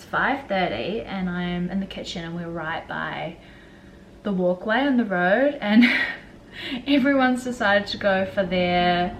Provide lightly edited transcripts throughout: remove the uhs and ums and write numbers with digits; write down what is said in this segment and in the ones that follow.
It's 5:30 and I'm in the kitchen and we're right by the walkway on the road, and everyone's decided to go for their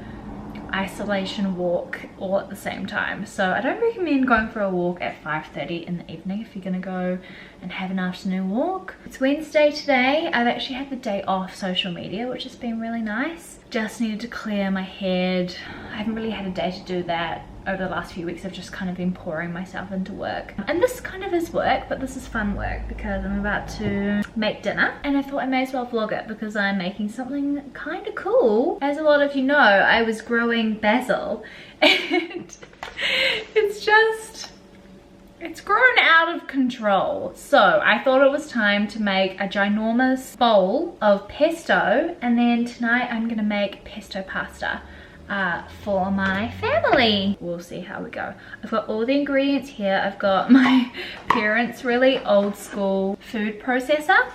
isolation walk all at the same time. So I don't recommend going for a walk at 5:30 in the evening if you're gonna go and have an afternoon walk. It's Wednesday today. I've actually had the day off social media, which has been really nice. Just needed to clear my head. I haven't really had a day to do that over the last few weeks. I've just kind of been pouring myself into work, and this kind of is work, but this is fun work because I'm about to make dinner, and I thought I may as well vlog it because I'm making something kind of cool. As a lot of you know, I was growing basil and it's grown out of control. So I thought it was time to make a ginormous bowl of pesto, and then tonight I'm gonna make pesto pasta for my family. We'll see how we go. I've got all the ingredients here. I've got my parents' really old school food processor.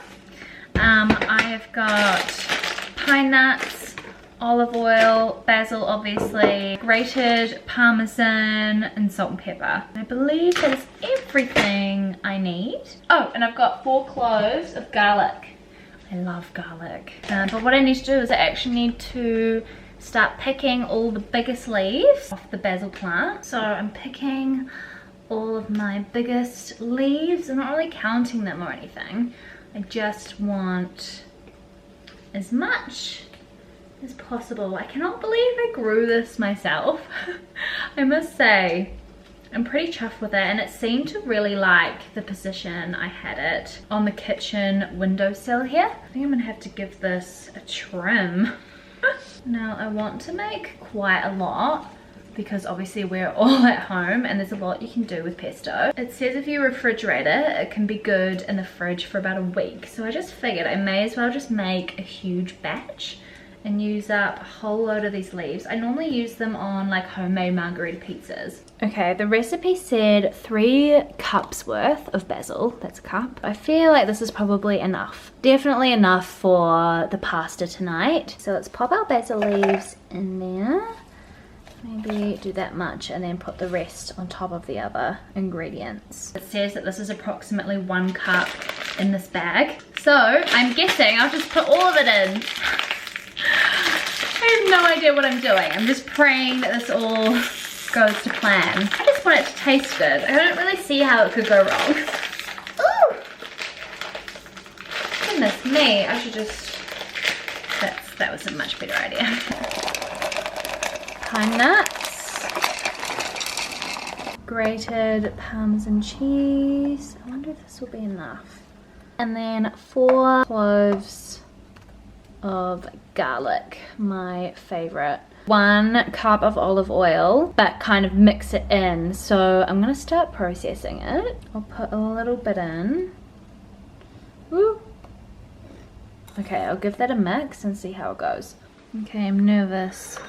I have got pine nuts, olive oil, basil obviously, grated parmesan, and salt and pepper. I believe that is everything I need. Oh, and I've got 4 cloves of garlic. I love garlic. But what I need to do is I actually need to start picking all the biggest leaves off the basil plant. So I'm picking all of my biggest leaves. I'm not really counting them or anything. I just want as much as possible. I cannot believe I grew this myself. I must say, I'm pretty chuffed with it, and it seemed to really like the position I had it on the kitchen windowsill here. I think I'm gonna have to give this a trim. Now I want to make quite a lot because obviously we're all at home and there's a lot you can do with pesto. It says if you refrigerate it, it can be good in the fridge for about a week. So I just figured I may as well just make a huge batch and use up a whole load of these leaves. I normally use them on like homemade margarita pizzas. Okay, the recipe said 3 cups worth of basil. That's a cup. I feel like this is probably enough. Definitely enough for the pasta tonight. So let's pop our basil leaves in there. Maybe do that much and then put the rest on top of the other ingredients. It says that this is approximately 1 cup in this bag. So I'm guessing I'll just put all of it in. I have no idea what I'm doing. I'm just praying that this all goes to plan. I just want it to taste good. I don't really see how it could go wrong. Ooh! Goodness me, I should just... That was a much better idea. Pine nuts. Grated Parmesan cheese. I wonder if this will be enough. And then 4 cloves of garlic, my favorite. 1 cup of olive oil, but kind of mix it in. So I'm gonna start processing it. I'll put a little bit in. Woo. Okay, I'll give that a mix and see how it goes. Okay, I'm nervous.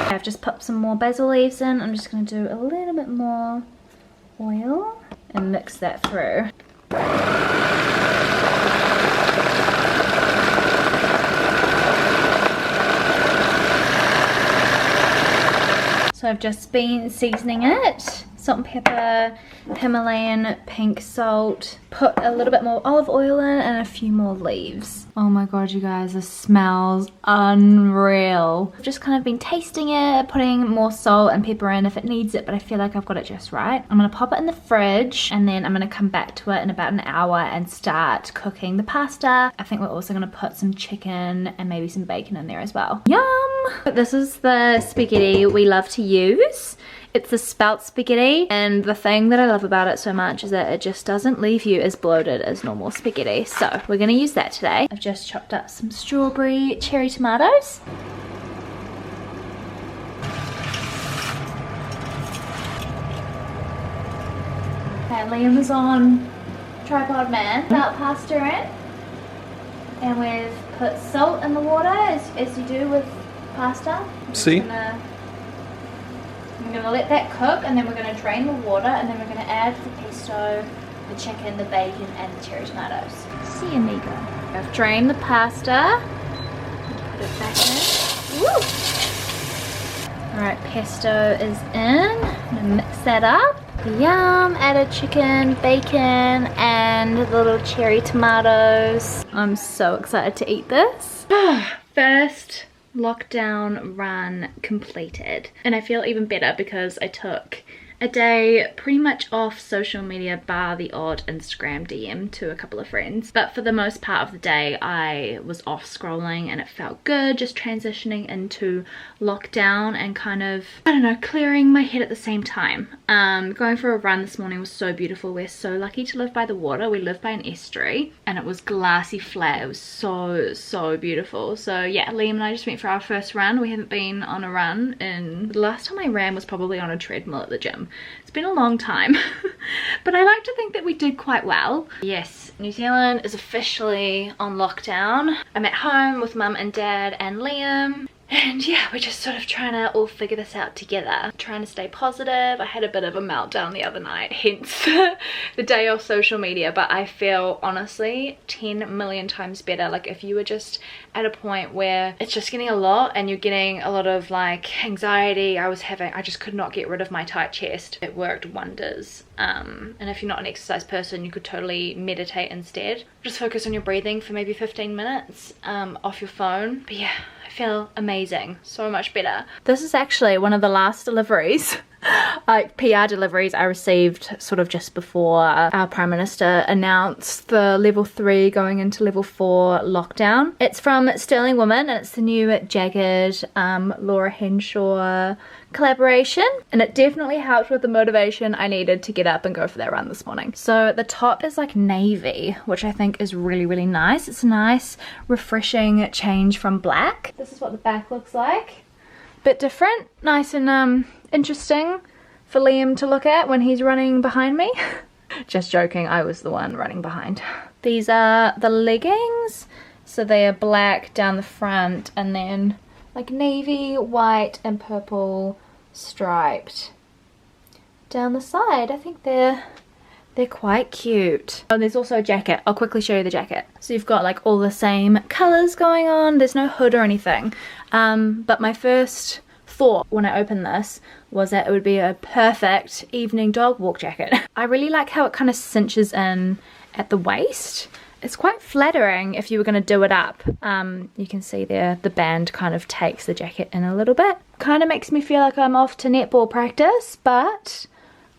I've just put some more basil leaves in. I'm just going to do a little bit more oil and mix that through. So I've just been seasoning it. Salt and pepper, Himalayan pink salt, put a little bit more olive oil in and a few more leaves. Oh my god, you guys, this smells unreal. I've just kind of been tasting it, putting more salt and pepper in if it needs it, but I feel like I've got it just right. I'm gonna pop it in the fridge and then I'm gonna come back to it in about an hour and start cooking the pasta. I think we're also gonna put some chicken and maybe some bacon in there as well. Yum! This is the spaghetti we love to use. It's the spelt spaghetti, and the thing that I love about it so much is that it just doesn't leave you as bloated as normal spaghetti. So we're gonna use that today. I've just chopped up some strawberry cherry tomatoes. Okay, Liam is on tripod man. About pasta in. And we've put salt in the water as you do with pasta. See? I'm gonna let that cook and then we're gonna drain the water and then we're gonna add the pesto, the chicken, the bacon and the cherry tomatoes. See you, amigo. I've drained the pasta. Put it back in. Woo! Alright, pesto is in. I'm gonna mix that up. Yum! Added chicken, bacon, and little cherry tomatoes. I'm so excited to eat this. First lockdown run completed. And I feel even better because I took a day pretty much off social media, bar the odd Instagram DM to a couple of friends. But for the most part of the day, I was off scrolling and it felt good, just transitioning into lockdown and kind of, I don't know, clearing my head at the same time. Going for a run this morning was so beautiful. We're so lucky to live by the water. We live by an estuary and it was glassy flat. It was so beautiful. So yeah, Liam and I just went for our first run. We haven't been on a run the last time I ran was probably on a treadmill at the gym. It's been a long time, but I like to think that we did quite well. Yes, New Zealand is officially on lockdown. I'm at home with mum and dad and Liam. And yeah, we're just sort of trying to all figure this out together. Trying to stay positive. I had a bit of a meltdown the other night, hence the day off social media. But I feel honestly 10 million times better. Like if you were just at a point where it's just getting a lot and you're getting a lot of like anxiety I just could not get rid of my tight chest. It worked wonders. And if you're not an exercise person, you could totally meditate instead. Just focus on your breathing for maybe 15 minutes off your phone. But yeah, feel amazing, so much better. This is actually one of the last deliveries, like PR deliveries I received sort of just before our Prime Minister announced the level 3 going into level 4 lockdown. It's from Sterling Woman and it's the new Jagged Laura Henshaw collaboration, and it definitely helped with the motivation I needed to get up and go for that run this morning. So the top is like navy, which I think is really nice. It's a nice refreshing change from black. This is what the back looks like. Bit different, nice and interesting for Liam to look at when he's running behind me. Just joking, I was the one running behind. These are the leggings, so they are black down the front and then like navy, white and purple striped down the side. I think they're quite cute. Oh, there's also a jacket. I'll quickly show you the jacket. So you've got like all the same colors going on. There's no hood or anything. But my first thought when I opened this was that it would be a perfect evening dog walk jacket. I really like how it kind of cinches in at the waist. It's quite flattering if you were going to do it up. You can see there the band kind of takes the jacket in a little bit. Kind of makes me feel like I'm off to netball practice, but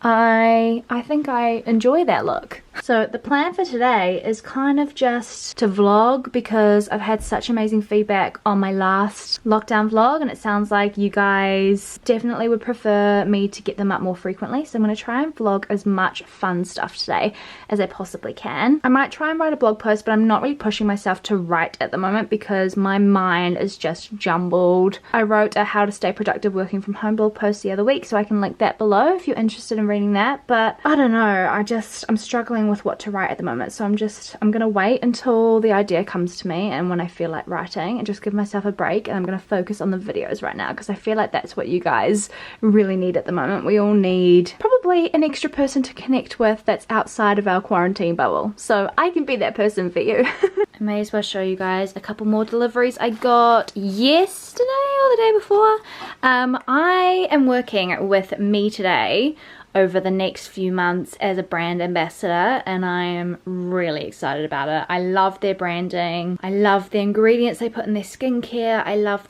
I think I enjoy that look. So the plan for today is kind of just to vlog because I've had such amazing feedback on my last lockdown vlog and it sounds like you guys definitely would prefer me to get them up more frequently. So I'm going to try and vlog as much fun stuff today as I possibly can. I might try and write a blog post, but I'm not really pushing myself to write at the moment because my mind is just jumbled. I wrote a how to stay productive working from home blog post the other week, so I can link that below if you're interested in reading that. But I don't know, I'm struggling with what to write at the moment, so I'm gonna wait until the idea comes to me and when I feel like writing and just give myself a break, and I'm gonna focus on the videos right now because I feel like that's what you guys really need at the moment. We all need probably an extra person to connect with that's outside of our quarantine bubble, so I can be that person for you. I may as well show you guys a couple more deliveries I got yesterday or the day before. I am working with Me Today over the next few months as a brand ambassador, and I am really excited about it. I love their branding. I love the ingredients they put in their skincare. I love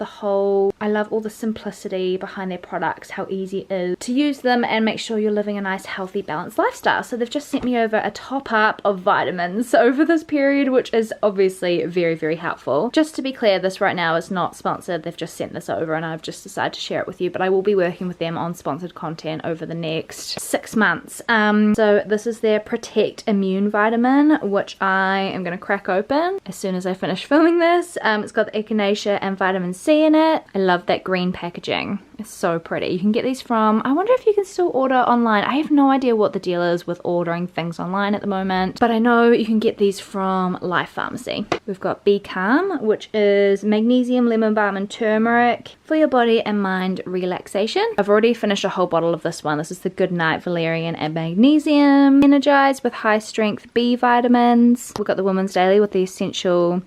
all the simplicity behind their products, how easy it is to use them and make sure you're living a nice, healthy, balanced lifestyle. So they've just sent me over a top up of vitamins over this period, which is obviously very helpful. Just to be clear, this right now is not sponsored. They've just sent this over and I've just decided to share it with you, but I will be working with them on sponsored content over the next 6 months. So this is their Protect Immune Vitamin, which I am going to crack open as soon as I finish filming this. It's got the echinacea and vitamin C in it. I love that green packaging. It's so pretty. You can get these from, I wonder if you can still order online. I have no idea what the deal is with ordering things online at the moment, but I know you can get these from Life Pharmacy. We've got Be Calm, which is magnesium, lemon balm and turmeric for your body and mind relaxation. I've already finished a whole bottle of this one. This is the Good Night Valerian and Magnesium. Energized with high strength B vitamins. We've got the Women's Daily with the essential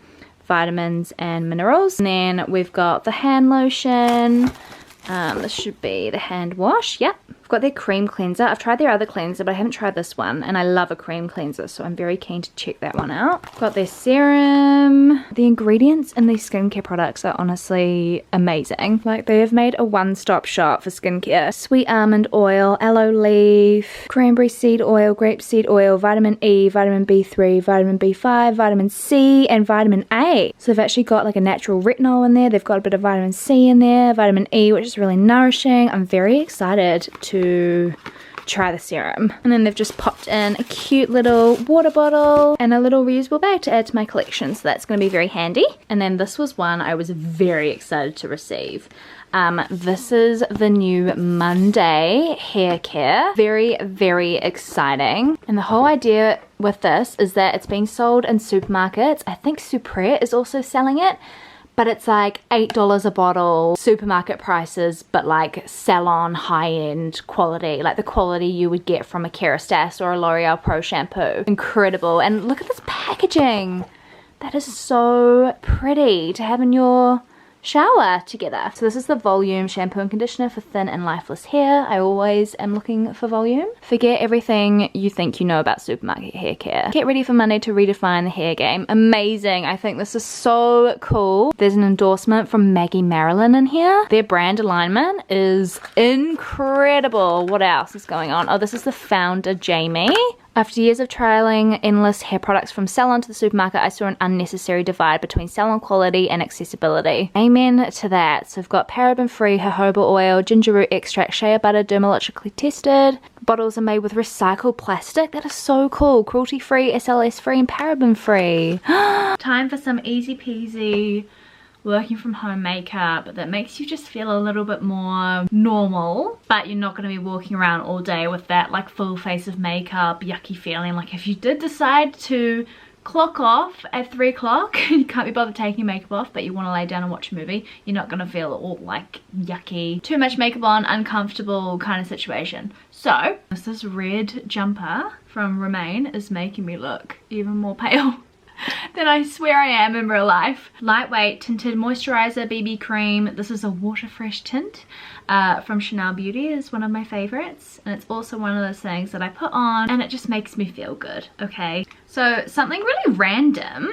vitamins and minerals. And then we've got the hand lotion. This should be the hand wash. Yep. I've got their cream cleanser. I've tried their other cleanser, but I haven't tried this one, and I love a cream cleanser, so I'm very keen to check that one out. I've got their serum. The ingredients in these skincare products are honestly amazing. Like, they have made a one-stop shop for skincare. Sweet almond oil, aloe leaf, cranberry seed oil, grape seed oil, vitamin E, vitamin B3, vitamin B5, vitamin C, and vitamin A. So they've actually got like a natural retinol in there. They've got a bit of vitamin C in there, vitamin E, which is really nourishing. I'm very excited to try the serum. And then they've just popped in a cute little water bottle and a little reusable bag to add to my collection, so that's going to be very handy. And then this was one I was very excited to receive. This is the new Monday hair care. Very, very exciting. And the whole idea with this is that it's being sold in supermarkets. I think Supret is also selling it. But it's like $8 a bottle, supermarket prices, but like salon high-end quality, like the quality you would get from a Kerastase or a L'Oreal Pro shampoo. Incredible. And look at this packaging. That is so pretty to have in your shower together. So this is the Volume shampoo and conditioner for thin and lifeless hair. I always am looking for volume. Forget everything you think you know about supermarket hair care. Get ready for Monday to redefine the hair game. Amazing. I think this is so cool. There's an endorsement from Maggie Marilyn in here. Their brand alignment is incredible. What else is going on? Oh, this is the founder, Jamie. After years of trialing endless hair products from salon to the supermarket, I saw an unnecessary divide between salon quality and accessibility. Amen to that. So we've got paraben-free jojoba oil, ginger root extract, shea butter, dermatologically tested. Bottles are made with recycled plastic. That is so cool. Cruelty-free, SLS-free, and paraben-free. Time for some easy peasy working from home makeup that makes you just feel a little bit more normal, but you're not going to be walking around all day with that like full face of makeup yucky feeling. Like if you did decide to clock off at 3 o'clock, you can't be bothered taking your makeup off, but you want to lay down and watch a movie, you're not going to feel all like yucky, too much makeup on, uncomfortable kind of situation. So this red jumper from Remain is making me look even more pale than I swear I am in real life. Lightweight tinted moisturizer BB cream. This is a water fresh tint from Chanel Beauty. Is one of my favorites, and it's also one of those things that I put on and it just makes me feel good. Okay, so something really random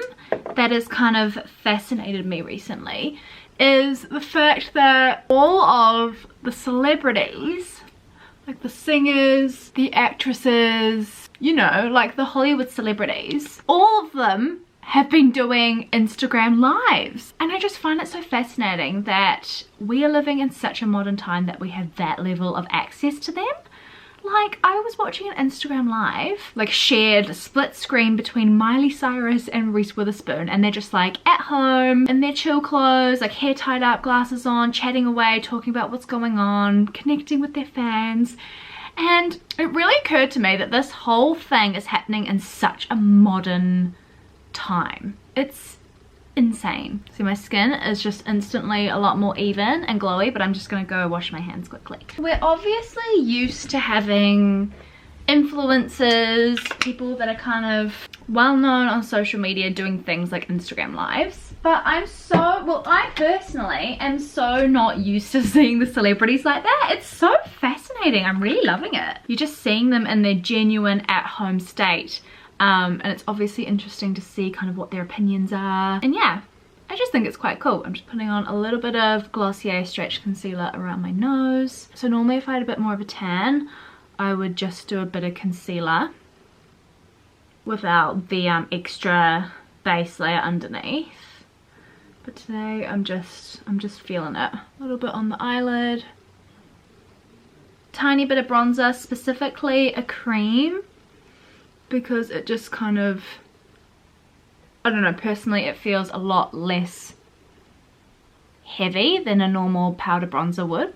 that has kind of fascinated me recently is the fact that all of the celebrities, like the singers, the actresses, you know, like the Hollywood celebrities, all of them have been doing Instagram lives. And I just find it so fascinating that we are living in such a modern time that we have that level of access to them. Like, I was watching an Instagram live, like shared split screen between Miley Cyrus and Reese Witherspoon, and they're just like at home in their chill clothes, like hair tied up, glasses on, chatting away, talking about what's going on, connecting with their fans. And it really occurred to me that this whole thing is happening in such a modern time. It's insane. See, my skin is just instantly a lot more even and glowy, but I'm just gonna go wash my hands quickly. We're obviously used to having influencers, people that are kind of well known on social media doing things like Instagram lives. But I personally am so not used to seeing the celebrities like that. It's so fascinating. I'm really loving it. You're just seeing them in their genuine at-home state. And it's obviously interesting to see kind of what their opinions are. And yeah, I just think it's quite cool. I'm just putting on a little bit of Glossier Stretch Concealer around my nose. So normally if I had a bit more of a tan, I would just do a bit of concealer without the extra base layer underneath. But today I'm just feeling it. A little bit on the eyelid. Tiny bit of bronzer, specifically a cream, because it just kind of, I don't know, personally it feels a lot less heavy than a normal powder bronzer would.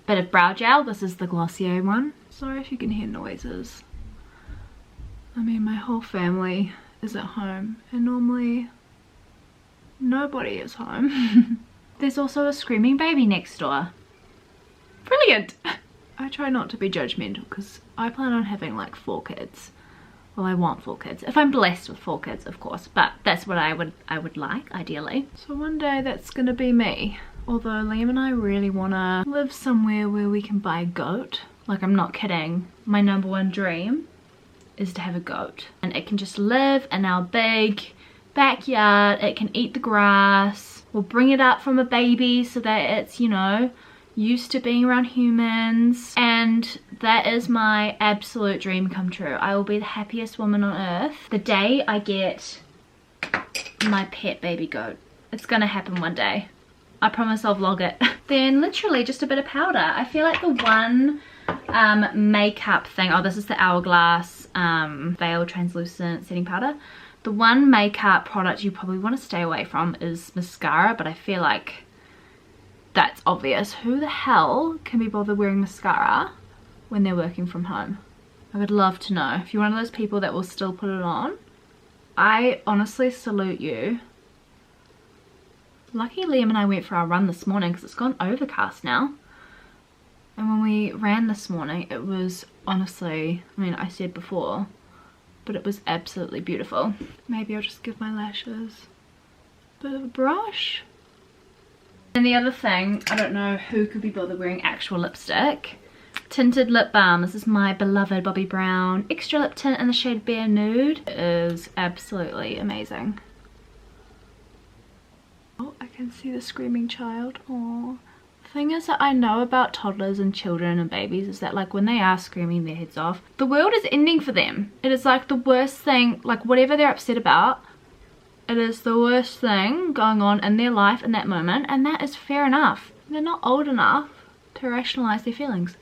bit of brow gel. This is the Glossier one. Sorry if you can hear noises. I mean, my whole family is at home and normally nobody is home. There's also a screaming baby next door. Brilliant! I try not to be judgmental because I plan on having like 4 kids. Well, I want 4 kids. If I'm blessed with 4 kids, of course. But that's what I would like, ideally. So one day that's gonna be me. Although Liam and I really wanna live somewhere where we can buy a goat. Like, I'm not kidding. My #1 dream is to have a goat. And it can just live in our big backyard. It can eat the grass. We'll bring it up from a baby so that it's, you know, used to being around humans, and that is my absolute dream come true. I will be the happiest woman on earth the day I get my pet baby goat. It's gonna happen one day. I promise I'll vlog it. Then literally just a bit of powder. I feel like the one makeup thing, oh, this is the Hourglass Veil Translucent Setting Powder. The one makeup product you probably want to stay away from is mascara, but I feel like that's obvious. Who the hell can be bothered wearing mascara when they're working from home? I would love to know. If you're one of those people that will still put it on, I honestly salute you. Lucky Liam and I went for our run this morning because it's gone overcast now. And when we ran this morning, it was honestly, I mean, I said before, but it was absolutely beautiful. Maybe I'll just give my lashes a bit of a brush. And the other thing, I don't know who could be bothered wearing actual lipstick. Tinted lip balm. This is my beloved Bobbi Brown extra lip tint in the shade Bare Nude. It is absolutely amazing. Oh, I can see the screaming child. Aww. The thing is that I know about toddlers and children and babies is that, like, when they are screaming their heads off, the world is ending for them. It is like the worst thing, like whatever they're upset about, it is the worst thing going on in their life in that moment, and that is fair enough. They're not old enough to rationalize their feelings.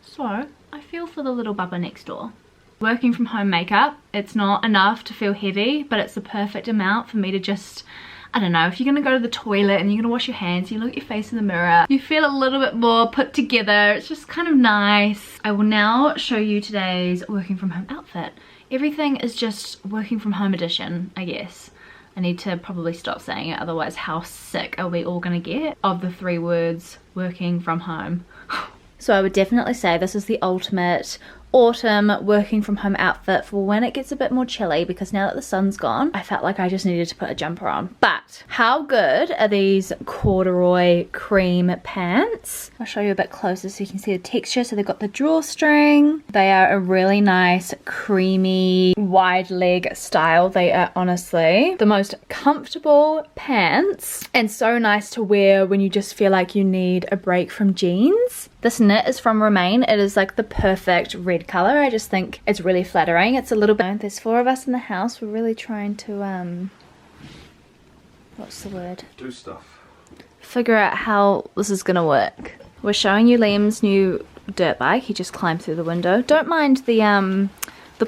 So, I feel for the little bubba next door. Working from home makeup, it's not enough to feel heavy, but it's the perfect amount for me to just, I don't know, if you're gonna go to the toilet and you're gonna wash your hands, you look at your face in the mirror, you feel a little bit more put together. It's just kind of nice. I will now show you today's working from home outfit. Everything is just working from home edition, I guess. I need to probably stop saying it, otherwise how sick are we all gonna get of the 3 words working from home. So I would definitely say this is the ultimate autumn working from home outfit for when it gets a bit more chilly, because now that the sun's gone, I felt like I just needed to put a jumper on. But how good are these corduroy cream pants? I'll show you a bit closer so you can see the texture. So they've got the drawstring. They are a really nice creamy wide leg style. They are honestly the most comfortable pants and so nice to wear when you just feel like you need a break from jeans. This knit is from Remain. It is like the perfect red color. I just think it's really flattering. It's a little bit, there's 4 of us in the house. We're really trying to what's the word? Do stuff. Figure out how this is gonna work. We're showing you Liam's new dirt bike. He just climbed through the window. Don't mind the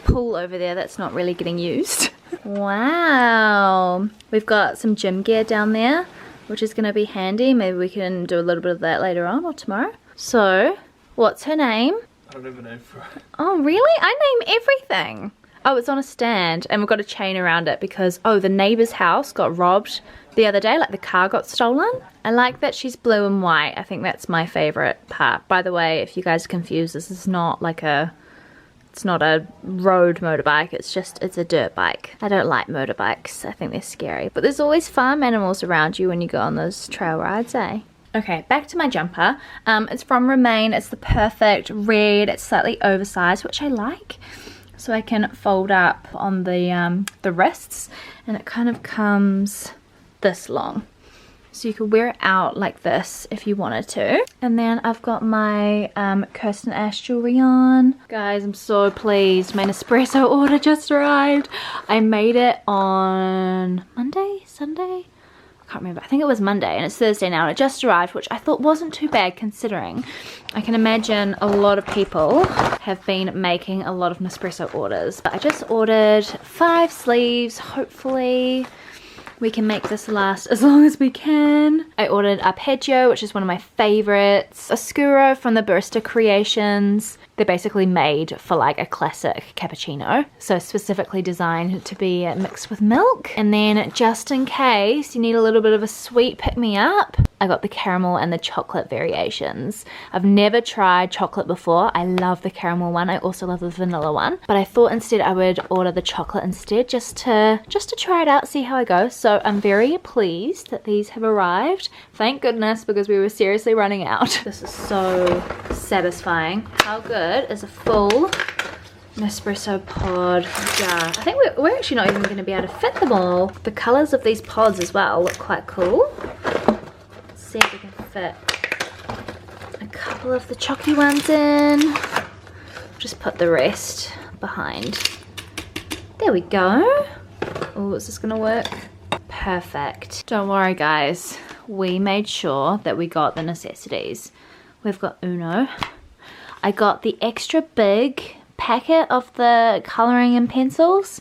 pool over there that's not really getting used. Wow. We've got some gym gear down there, which is gonna be handy. Maybe we can do a little bit of that later on or tomorrow. So, what's her name? I don't have a name for it. Oh, really? I name everything. Oh, it's on a stand and we've got a chain around it because, oh, the neighbor's house got robbed the other day, like the car got stolen. I like that she's blue and white. I think that's my favorite part. By the way, if you guys are confused, this is not like it's not a road motorbike, it's a dirt bike. I don't like motorbikes. I think they're scary. But there's always farm animals around you when you go on those trail rides, eh? Okay, back to my jumper. It's from Remain. It's the perfect red. It's slightly oversized, which I like. So I can fold up on the wrists, and it kind of comes this long. So you could wear it out like this if you wanted to. And then I've got my Kirsten Ash jewelry on. Guys, I'm so pleased. My Nespresso order just arrived. I made it on Monday, Sunday? I can't remember. I think it was Monday and it's Thursday now and it just arrived, which I thought wasn't too bad considering. I can imagine a lot of people have been making a lot of Nespresso orders. But I just ordered 5 sleeves. Hopefully We can make this last as long as we can. I ordered arpeggio, which is one of my favorites. Oscuro from the Barista Creations. They're basically made for like a classic cappuccino. So specifically designed to be mixed with milk. And then just in case you need a little bit of a sweet pick-me-up, I got the caramel and the chocolate variations. I've never tried chocolate before. I love the caramel one. I also love the vanilla one. But I thought instead I would order the chocolate instead just to try it out, see how I go. So I'm very pleased that these have arrived. Thank goodness, because we were seriously running out. This is so satisfying. How good is a full Nespresso pod jar? I think we're actually not even going to be able to fit them all. The colors of these pods as well look quite cool. Let's see if we can fit a couple of the chocky ones in. Just put the rest behind. There we go. Oh, is this gonna work? Perfect. Don't worry guys, we made sure that we got the necessities. We've got Uno. I got the extra big packet of the colouring and pencils,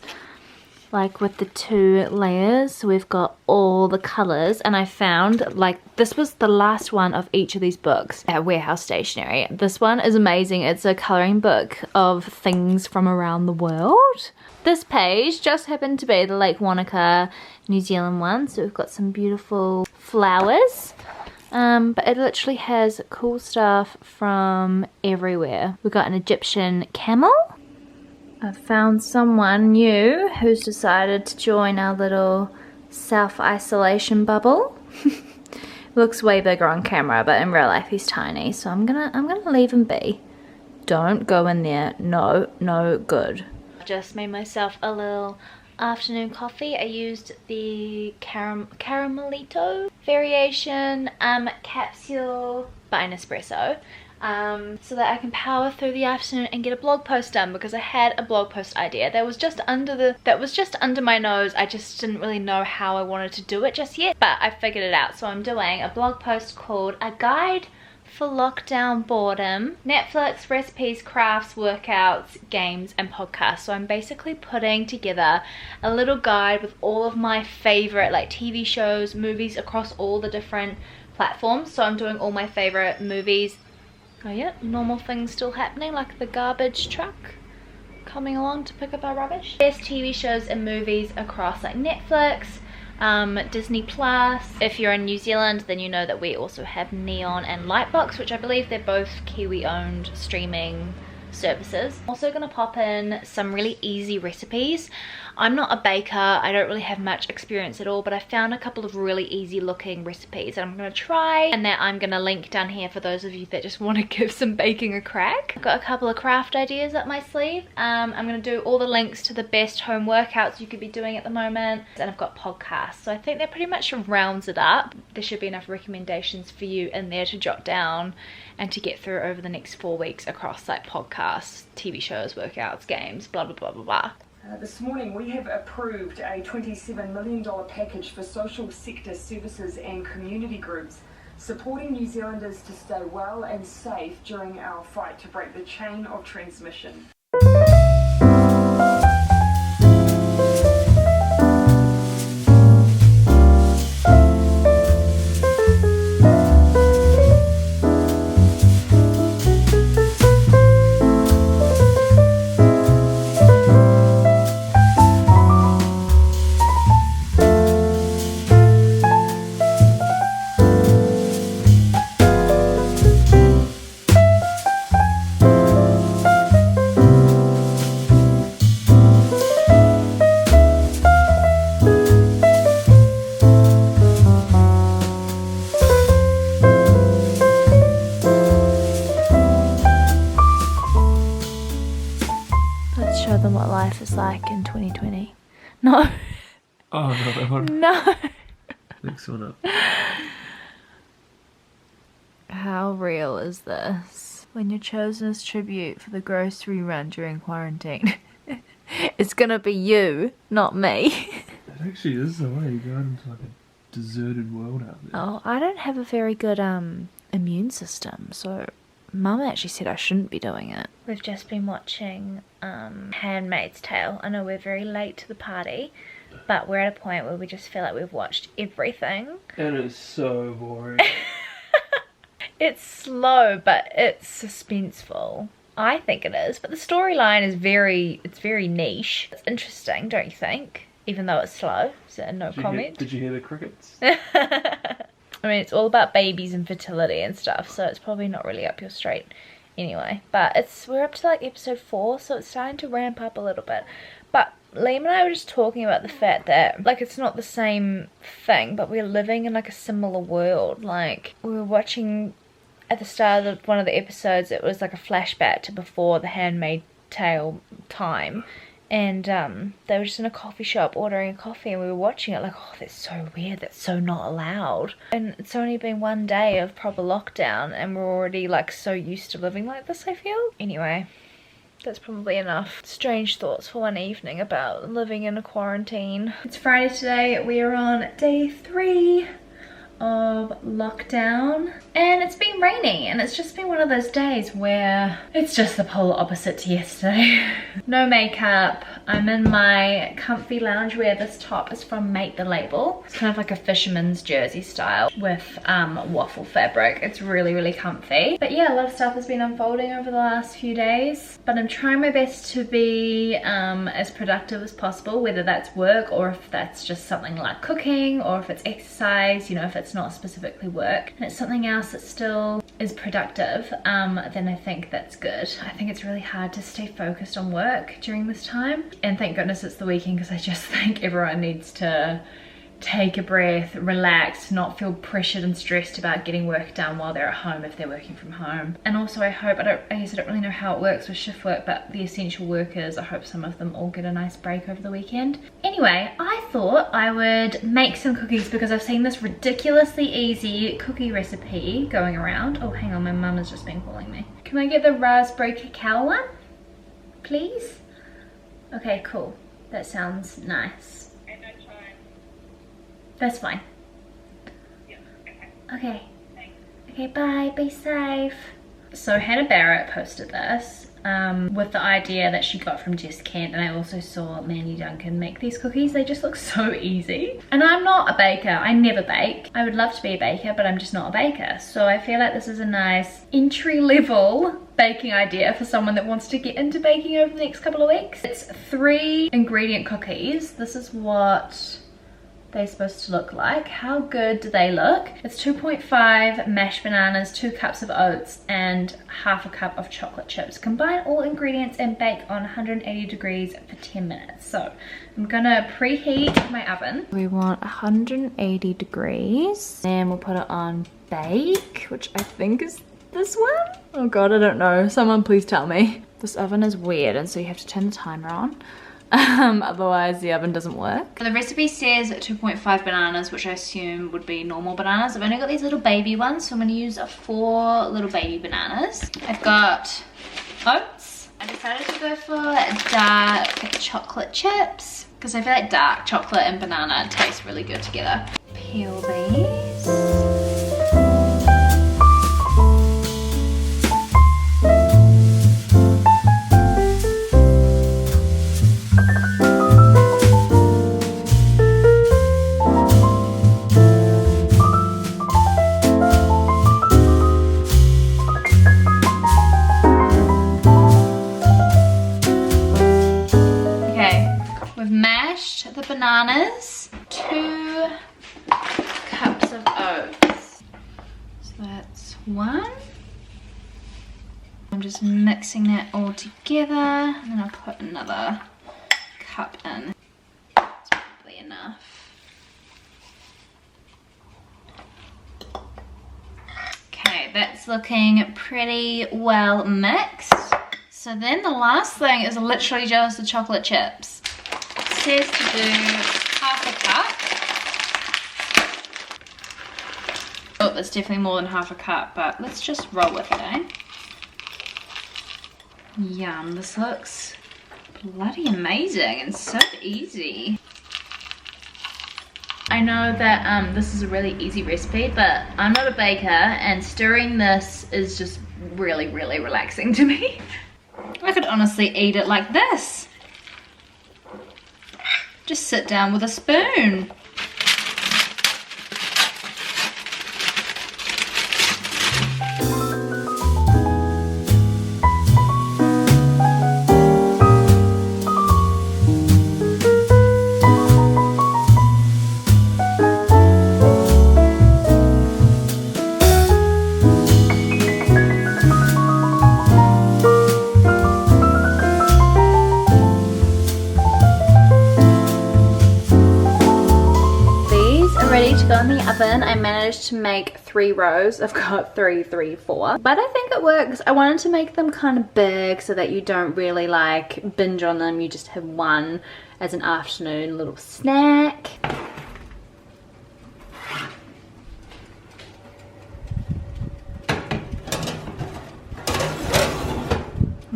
like with the 2 layers. So we've got all the colours, and I found like this was the last one of each of these books at Warehouse Stationery. This one is amazing. It's a colouring book of things from around the world. This page just happened to be the Lake Wanaka, New Zealand one, so we've got some beautiful flowers. But it literally has cool stuff from everywhere. We've got an Egyptian camel. I've found someone new who's decided to join our little self-isolation bubble. Looks way bigger on camera, but in real life he's tiny, so I'm gonna leave him be. Don't go in there. No good. Just made myself a little afternoon coffee. I used the caramelito variation capsule by Nespresso, so that I can power through the afternoon and get a blog post done, because I had a blog post idea that was just under my nose. I just didn't really know how I wanted to do it just yet, but I figured it out. So I'm doing a blog post called A Guide for Lockdown Boredom, Netflix, recipes, crafts, workouts, games, and podcasts. So I'm basically putting together a little guide with all of my favorite like TV shows, movies across all the different platforms. So I'm doing all my favorite movies. Oh yeah, normal things still happening, like the garbage truck coming along to pick up our rubbish. Best TV shows and movies across like Netflix, Disney Plus. If you're in New Zealand, then you know that we also have Neon and Lightbox, which I believe they're both Kiwi owned streaming services. Also gonna pop in some really easy recipes. I'm not a baker, I don't really have much experience at all, but I found a couple of really easy looking recipes that I'm gonna try, and that I'm gonna link down here for those of you that just want to give some baking a crack. I've got a couple of craft ideas up my sleeve. I'm gonna do all the links to the best home workouts you could be doing at the moment, and I've got podcasts, so I think that pretty much rounds it up. There should be enough recommendations for you in there to jot down and to get through over the next 4 weeks across like podcasts, TV shows, workouts, games, blah blah blah blah blah. This morning we have approved a $27 million package for social sector services and community groups, supporting New Zealanders to stay well and safe during our fight to break the chain of transmission. Show them what life is like in 2020. No. Oh, no, that one. No. Next one up. How real is this? When you're chosen as tribute for the grocery run during quarantine, it's gonna be you, not me. It actually is the way you go into like a deserted world out there. Oh, I don't have a very good immune system, so Mum actually said I shouldn't be doing it. We've just been watching Handmaid's Tale. I know we're very late to the party, but we're at a point where we just feel like we've watched everything. And it's so boring. It's slow, but it's suspenseful. I think it is, but the storyline is very niche. It's interesting, don't you think? Even though it's slow, so no comment. Did you hear the crickets? I mean, it's all about babies and fertility and stuff, so it's probably not really up your street anyway. But we're up to like episode 4, so it's starting to ramp up a little bit. But Liam and I were just talking about the fact that, like, it's not the same thing, but we're living in like a similar world. Like, we were watching at the start of one of the episodes, it was like a flashback to before the Handmaid's Tale time. And they were just in a coffee shop ordering a coffee, and we were watching it like, oh, that's so weird, that's so not allowed. And it's only been 1 day of proper lockdown, and we're already like so used to living like this, I feel. Anyway, that's probably enough strange thoughts for one evening about living in a quarantine. It's Friday today, we are on day 3 of lockdown, and it's been raining, and it's just been one of those days where it's just the polar opposite to yesterday. No makeup. I'm in my comfy loungewear. This top is from Make the Label. It's kind of like a fisherman's jersey style with waffle fabric. It's really comfy. But yeah, a lot of stuff has been unfolding over the last few days, but I'm trying my best to be as productive as possible, whether that's work or if that's just something like cooking, or if it's exercise, you know, if it's not specifically work and it's something else that still is productive, then I think that's good. I think it's really hard to stay focused on work during this time, and thank goodness it's the weekend, because I just think everyone needs to take a breath, relax, not feel pressured and stressed about getting work done while they're at home if they're working from home. And also I hope, I guess I don't really know how it works with shift work, but the essential workers, I hope some of them all get a nice break over the weekend. Anyway, I thought I would make some cookies because I've seen this ridiculously easy cookie recipe going around. Oh, hang on, my mum has just been calling me. Can I get the raspberry cacao one, please? Okay, cool. That sounds nice. That's fine. Yeah, okay. Thanks. Okay, bye. Be safe. So Hannah Barrett posted this with the idea that she got from Jess Kent, and I also saw Mandy Duncan make these cookies. They just look so easy. And I'm not a baker. I never bake. I would love to be a baker, but I'm just not a baker. So I feel like this is a nice entry-level baking idea for someone that wants to get into baking over the next couple of weeks. It's 3 ingredient cookies. This is what they're supposed to look like. How good do they look? It's 2.5 mashed bananas, 2 cups of oats, and half a cup of chocolate chips. Combine all ingredients and bake on 180 degrees for 10 minutes. So I'm gonna preheat my oven. We want 180 degrees, and we'll put it on bake, which I think is this one. Oh god, I don't know. Someone please tell me. This oven is weird, and so you have to turn the timer on. Otherwise the oven doesn't work. The recipe says 2.5 bananas, which I assume would be normal bananas. I've only got these little baby ones, so I'm going to use 4 little baby bananas. I've got oats. I decided to go for dark chocolate chips because I feel like dark chocolate and banana taste really good together. Peel these. The bananas, 2 cups of oats, so that's 1. I'm just mixing that all together, and then I'll put another cup in. That's probably enough. Okay, that's looking pretty well mixed. So then the last thing is literally just the chocolate chips. Says to do half a cup. Oh, that's definitely more than half a cup, but let's just roll with it, eh? Yum, this looks bloody amazing and so easy. I know that this is a really easy recipe, but I'm not a baker, and stirring this is just really relaxing to me. I could honestly eat it like this. Just sit down with a spoon. Ready to go in the oven. I managed to make 3 rows. I've got 3, 3, 4, but I think it works. I wanted to make them kind of big so that you don't really like binge on them. You just have one as an afternoon little snack.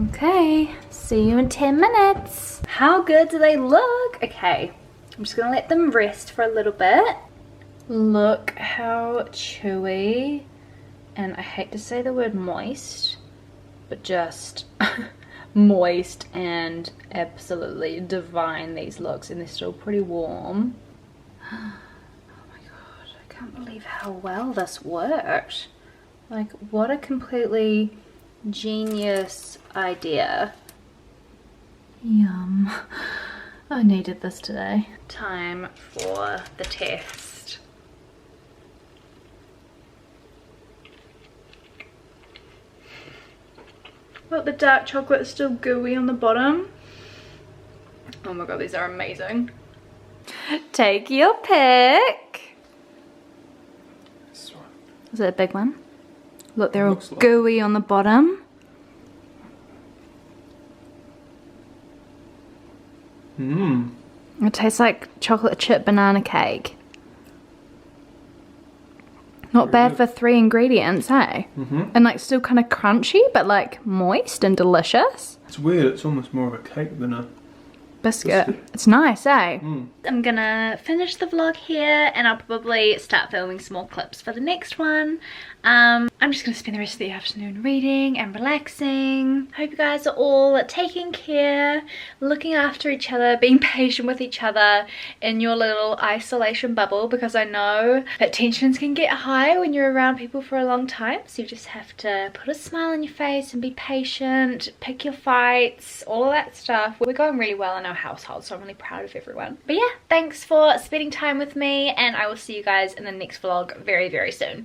Okay, see you in 10 minutes. How good do they look? Okay, I'm just gonna let them rest for a little bit. Look how chewy, and I hate to say the word moist, but just moist and absolutely divine these looks, and they're still pretty warm. Oh my god, I can't believe how well this worked. Like, what a completely genius idea. Yum. I needed this today. Time for the test. Look, the dark chocolate is still gooey on the bottom. Oh my god, these are amazing. Take your pick. This one. Is it a big one? Look, they're all Like gooey on the bottom. Mmm. It tastes like chocolate chip banana cake. Not bad for 3 ingredients, eh? And like still kind of crunchy, but like moist and delicious. It's weird, it's almost more of a cake than a Biscuit. It's nice, eh? I'm gonna finish the vlog here, and I'll probably start filming some more clips for the next one. I'm just gonna spend the rest of the afternoon reading and relaxing. Hope you guys are all taking care, looking after each other, being patient with each other in your little isolation bubble, because I know that tensions can get high when you're around people for a long time, so you just have to put a smile on your face and be patient, pick your fights, all of that stuff. We're going really well in our household, so I'm really proud of everyone. But yeah, thanks for spending time with me, and I will see you guys in the next vlog very, very soon.